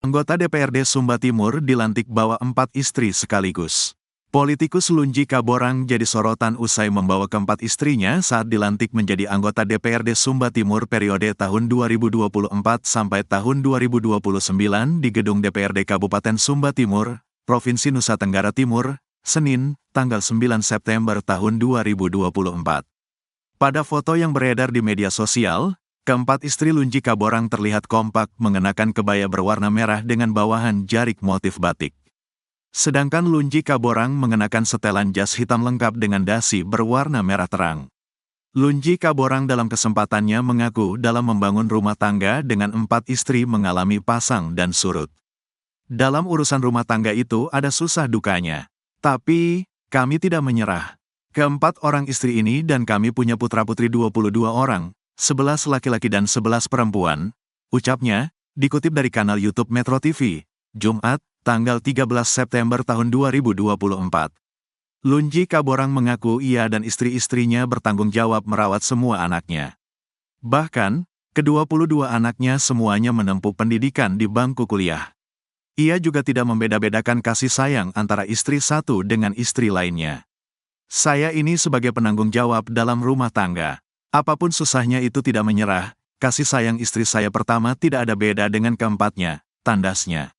Anggota DPRD Sumba Timur dilantik bawa 4 istri sekaligus. Politikus Lunji Kaborang jadi sorotan usai membawa keempat istrinya saat dilantik menjadi anggota DPRD Sumba Timur periode tahun 2024 sampai tahun 2029 di gedung DPRD Kabupaten Sumba Timur, Provinsi Nusa Tenggara Timur, Senin, tanggal 9 September tahun 2024. Pada foto yang beredar di media sosial, keempat istri Lunji Kaborang terlihat kompak mengenakan kebaya berwarna merah dengan bawahan jarik motif batik. Sedangkan Lunji Kaborang mengenakan setelan jas hitam lengkap dengan dasi berwarna merah terang. Lunji Kaborang dalam kesempatannya mengaku dalam membangun rumah tangga dengan 4 istri mengalami pasang dan surut. Dalam urusan rumah tangga itu ada susah dukanya. Tapi, kami tidak menyerah. Keempat orang istri ini dan kami punya putra-putri 22 orang, 11 laki-laki dan 11 perempuan, ucapnya, dikutip dari kanal YouTube Metro TV, Jumat, tanggal 13 September tahun 2024. Lunji Kaborang mengaku ia dan istri-istrinya bertanggung jawab merawat semua anaknya. Bahkan, ke-22 anaknya semuanya menempuh pendidikan di bangku kuliah. Ia juga tidak membeda-bedakan kasih sayang antara istri satu dengan istri lainnya. Saya ini sebagai penanggung jawab dalam rumah tangga. Apapun susahnya itu tidak menyerah, kasih sayang istri saya pertama tidak ada beda dengan keempatnya, tandasnya.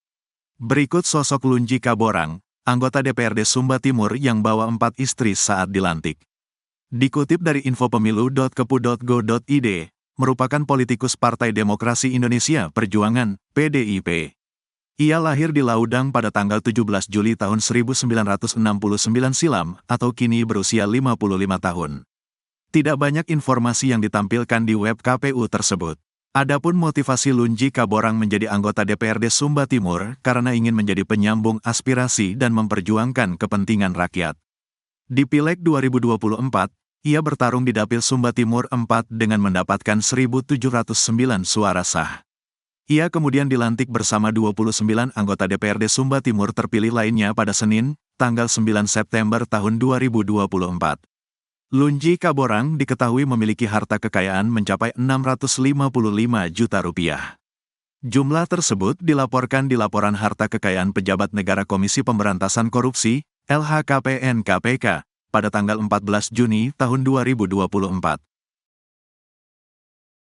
Berikut sosok Lunji Kaborang, anggota DPRD Sumba Timur yang bawa 4 istri saat dilantik. Dikutip dari infopemilu.kepu.go.id, merupakan politikus Partai Demokrasi Indonesia Perjuangan, PDIP. Ia lahir di Laudang pada tanggal 17 Juli tahun 1969 silam, atau kini berusia 55 tahun. Tidak banyak informasi yang ditampilkan di web KPU tersebut. Adapun motivasi Lunji Kaborang menjadi anggota DPRD Sumba Timur karena ingin menjadi penyambung aspirasi dan memperjuangkan kepentingan rakyat. Di Pileg 2024, ia bertarung di Dapil Sumba Timur 4 dengan mendapatkan 1.709 suara sah. Ia kemudian dilantik bersama 29 anggota DPRD Sumba Timur terpilih lainnya pada Senin, tanggal 9 September tahun 2024. Lunji Kaborang diketahui memiliki harta kekayaan mencapai 655 juta rupiah. Jumlah tersebut dilaporkan di Laporan Harta Kekayaan Pejabat Negara Komisi Pemberantasan Korupsi, LHKPN KPK, pada tanggal 14 Juni tahun 2024.